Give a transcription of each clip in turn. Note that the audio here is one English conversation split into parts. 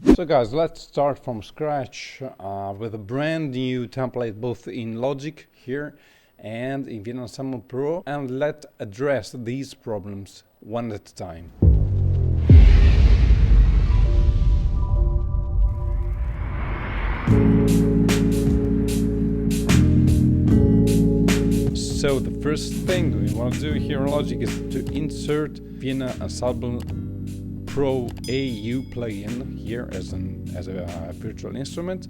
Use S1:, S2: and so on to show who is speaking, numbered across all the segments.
S1: So guys, let's start from scratch with a brand new template both in Logic here and in VEPro Pro, and let's address these problems one at a time. So the first thing we want to do here in Logic is to insert VEPro AU plugin here as a virtual instrument,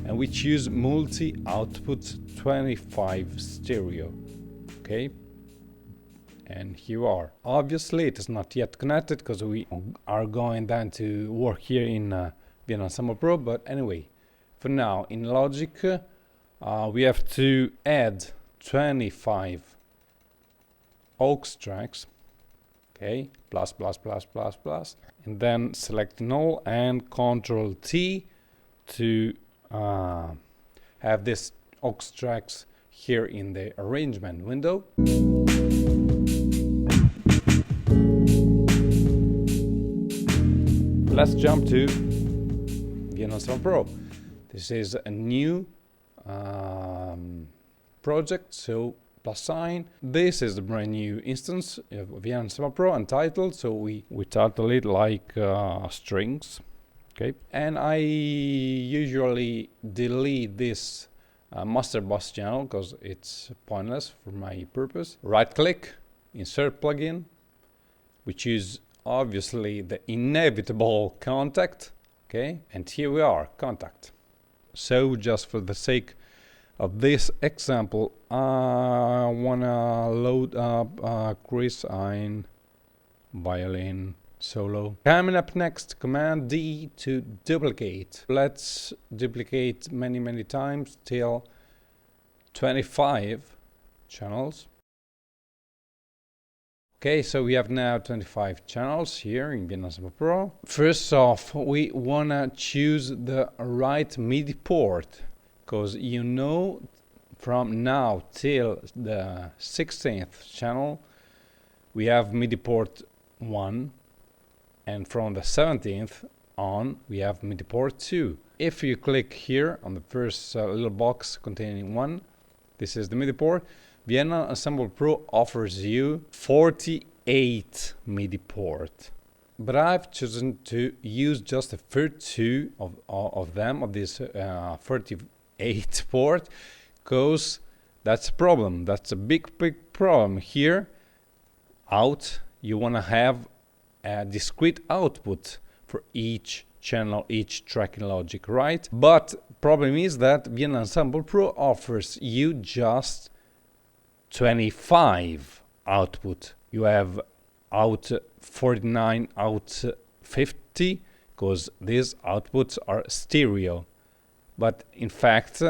S1: and we choose multi-output 25 stereo. Okay, and here we are. Obviously it is not yet connected because we are going then to work here in VEPro Pro, but anyway, for now in Logic we have to add 25 aux tracks. Okay, plus, and then select null and Ctrl T to have this aux tracks here in the arrangement window. Let's jump to VEPro Pro. This is a new project, so plus sign. This is the brand new instance of VEPro Pro untitled, so we title it like strings. Okay, and I usually delete this master bus channel because it's pointless for my purpose. Right click, insert plugin. We choose obviously the inevitable contact. Okay, and here we are, contact. So just for the sake of this example, I wanna load up Chris Ein violin solo. Coming up next, Command D to duplicate. Let's duplicate many times till 25 channels. Okay, so we have now 25 channels here in VEPro Pro. First off, we wanna choose the right MIDI port, because you know from now till the 16th channel we have MIDI port 1, and from the 17th on we have MIDI port 2. If you click here on the first little box containing 1, this is the MIDI port. VEPro Pro offers you 48 MIDI port, but I've chosen to use just the first two of them, of this 48 port, because that's a problem. That's a big problem here. Out, you want to have a discrete output for each channel, each track in Logic, right? But problem is that VEPro Pro offers you just 25 output. You have out 49, out 50, because these outputs are stereo. But in fact,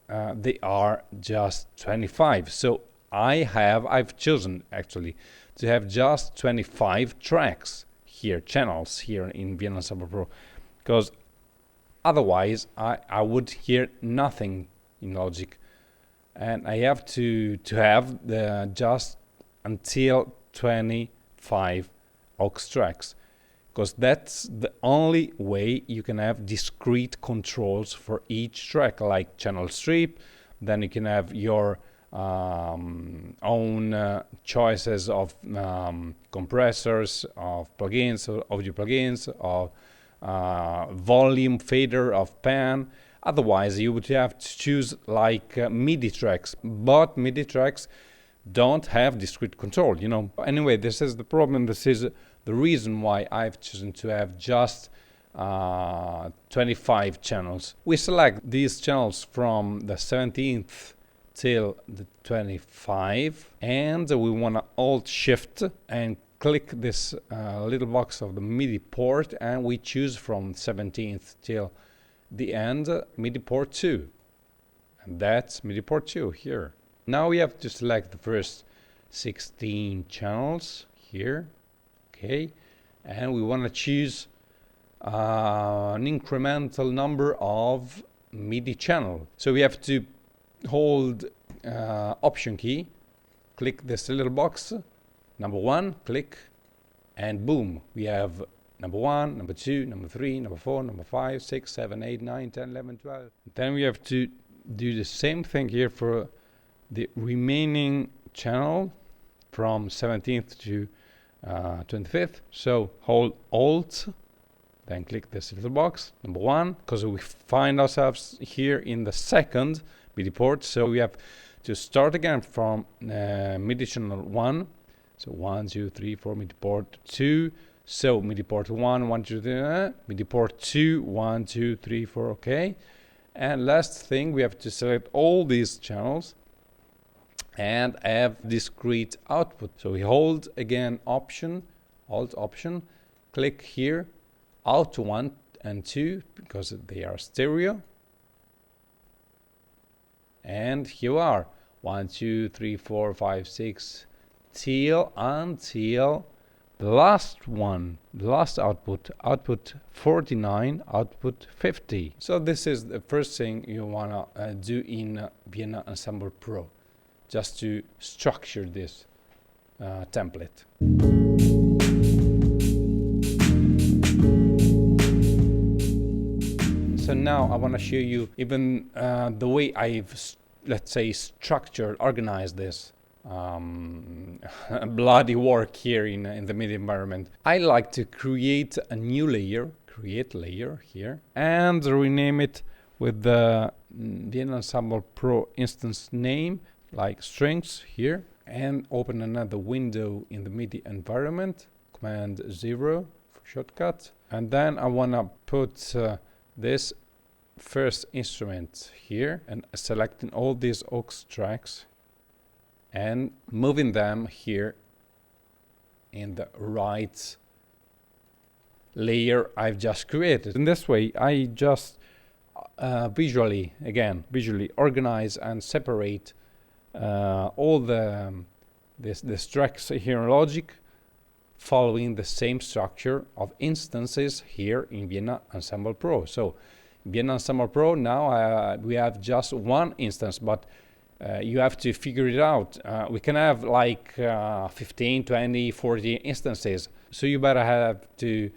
S1: they are just 25. So I've chosen actually to have just 25 tracks here, channels here in VEPro Pro, because otherwise I would hear nothing in Logic, and I have to have the just until 25 aux tracks, because that's the only way you can have discrete controls for each track, like channel strip. Then you can have your own choices of compressors, of plugins, of audio plugins, of volume fader, of pan. Otherwise you would have to choose like MIDI tracks, but MIDI tracks don't have discrete control, you know. Anyway, this is the problem. This is the reason why I've chosen to have just 25 channels. We select these channels from the 17th till the 25, and we want to Alt Shift and click this little box of the MIDI port, and we choose from 17th till the end MIDI port 2, and that's MIDI port 2 here. Now we have to select the first 16 channels here. Okay, and we want to choose an incremental number of MIDI channel. So we have to hold Option key, click this little box, number 1, click, and boom, we have number 1, number 2, number 3, number 4, number 5, 6, 7, 8, 9, 10, 11, 12. Then we have to do the same thing here for the remaining channel from 17th to 25th. So hold Alt, then click this little box, number 1, because we find ourselves here in the second MIDI port. So we have to start again from MIDI channel 1. So 1, 2, 3, 4, MIDI port 2. So MIDI port 1, 1, 2, 3, MIDI port 2, 1, 2, 3, 4, okay. And last thing, we have to select all these channels and have discrete output. So we hold again Option, Alt Option, click here, Out 1 and 2, because they are stereo. And here we are, 1, 2, 3, 4, 5, 6, until the last one, the last output, output 49, output 50. So this is the first thing you wanna do in Vienna Ensemble Pro, just to structure this template. So now I want to show you even the way I've, let's say, structured, organized this bloody work here in the MIDI environment. I like to create a new layer, create layer here, and rename it with the Vienna Ensemble Pro instance name, like strings here, and open another window in the MIDI environment, Command 0 for shortcut. And then I want to put this first instrument here and selecting all these aux tracks and moving them here in the right layer I've just created. In this way, I just visually organize and separate all the tracks here in Logic, following the same structure of instances here in Vienna Ensemble Pro. So in Vienna Ensemble Pro now we have just one instance, but you have to figure it out. We can have like 15, 20, 40 instances. So you better have to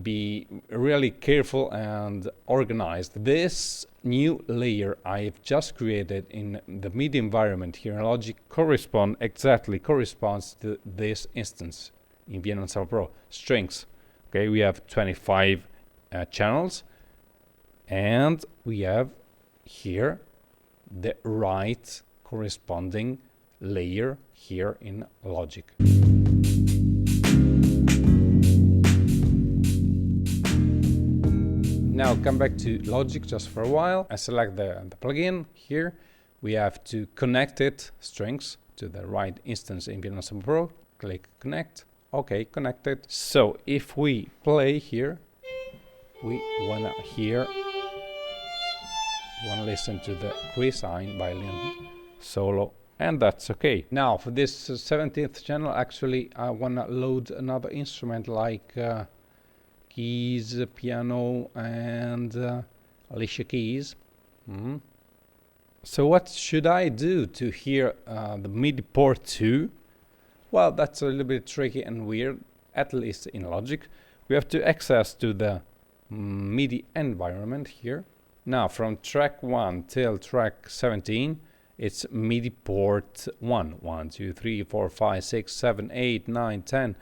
S1: be really careful and organized. This new layer I've just created in the MIDI environment here in Logic corresponds to this instance in Vienna Ensemble Pro. Strings. Okay, we have 25 channels, and we have here the right corresponding layer here in Logic. Now come back to Logic just for a while. I select the plugin here. We have to connect it, strings, to the right instance in Vienna Ensemble Pro. Click connect. Okay, connected. So if we play here, we wanna hear, listen to the Grisine violin solo, and that's okay. Now for this 17th channel, actually I wanna load another instrument like keys, piano, and Alicia Keys. So what should I do to hear the MIDI port 2? Well, that's a little bit tricky and weird, at least in Logic. We have to access to the MIDI environment here. Now from track 1 till track 17, it's MIDI port 1. 1, 2, 3, 4, 5, 6, 7, 8, 9, 10,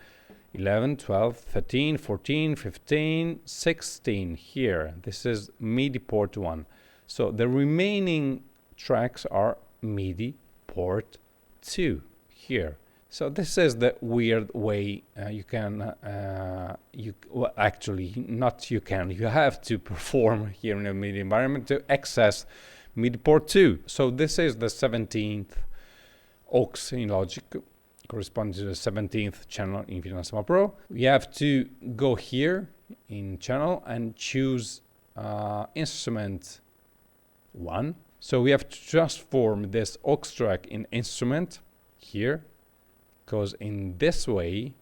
S1: 11, 12, 13, 14, 15, 16 here. This is MIDI port 1. So the remaining tracks are MIDI port 2 here. So this is the weird way you can, you have to perform here in the MIDI environment to access MIDI port 2. So this is the 17th aux in Logic, corresponding to the 17th channel in Vienna Ensemble Pro. We have to go here in channel and choose instrument 1. So we have to transform this aux track in instrument here, because in this way,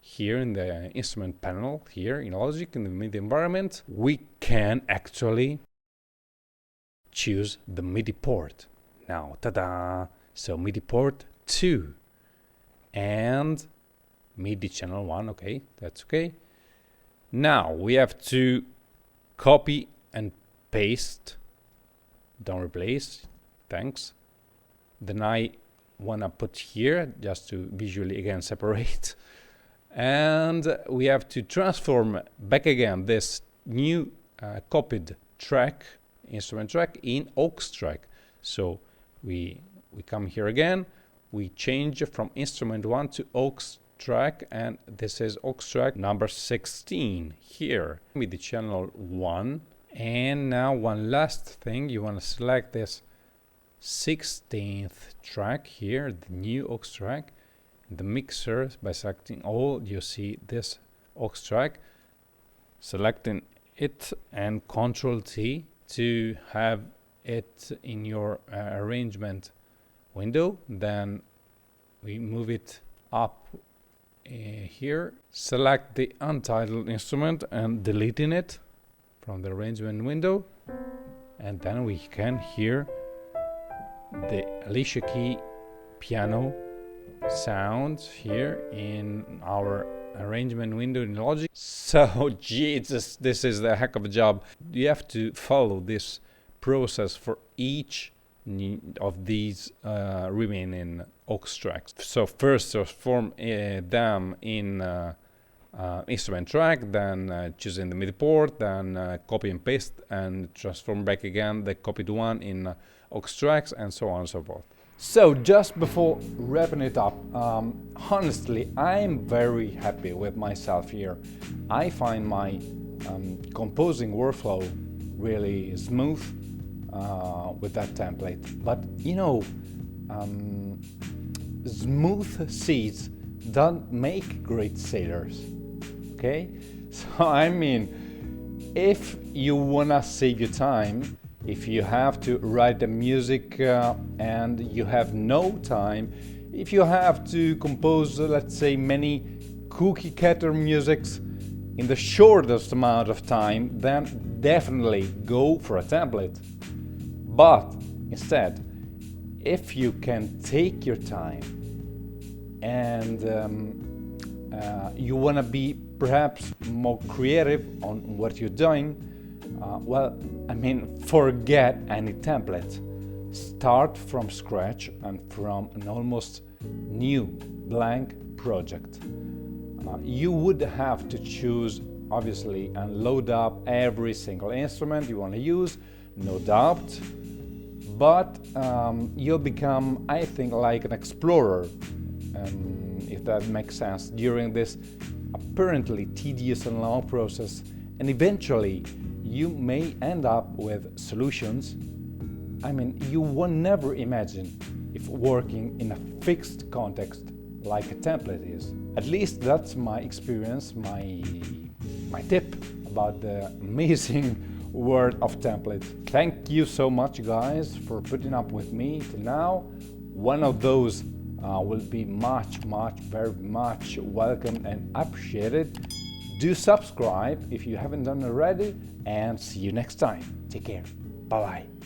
S1: here in the instrument panel, here in Logic, in the MIDI environment, we can actually choose the MIDI port. Now, ta-da! So MIDI port 2 and MIDI channel 1, okay, that's okay. Now we have to copy and paste, don't replace, thanks. Then I wanna put here just to visually again separate. And we have to transform back again this new copied track, instrument track, in aux track. So we come here again, we change from instrument 1 to aux track, and this is aux track number 16 here with the channel 1. And now one last thing, you want to select this 16th track here, the new aux track. In the mixer, by selecting all, you see this aux track, selecting it and Ctrl T to have it in your arrangement window. Then we move it up here, select the untitled instrument and deleting it from the arrangement window, and then we can hear the Alicia key piano sounds here in our arrangement window in Logic. So Jesus, this is a heck of a job. You have to follow this process for each of these remaining aux tracks. So first transform them in instrument track, then choosing the MIDI port, then copy and paste and transform back again the copied one in aux tracks, and so on and so forth. So just before wrapping it up, honestly, I'm very happy with myself here. I find my composing workflow really smooth with that template. But you know, smooth seeds don't make great sailors, okay? So I mean, if you wanna save your time, if you have to write the music and you have no time, if you have to compose, let's say, many cookie cutter musics in the shortest amount of time, then definitely go for a template. But instead, if you can take your time and you want to be perhaps more creative on what you're doing, well, I mean, forget any template. Start from scratch and from an almost new blank project. You would have to choose, obviously, and load up every single instrument you want to use, no doubt. But you'll become, I think, like an explorer, if that makes sense, during this apparently tedious and long process. And eventually, you may end up with solutions, I mean, you will never imagine if working in a fixed context like a template is. At least that's my experience, my tip about the amazing world of templates. Thank you so much, guys, for putting up with me till now. One of those will be very much welcome and appreciated. Do subscribe if you haven't done already, and see you next time. Take care. Bye-bye.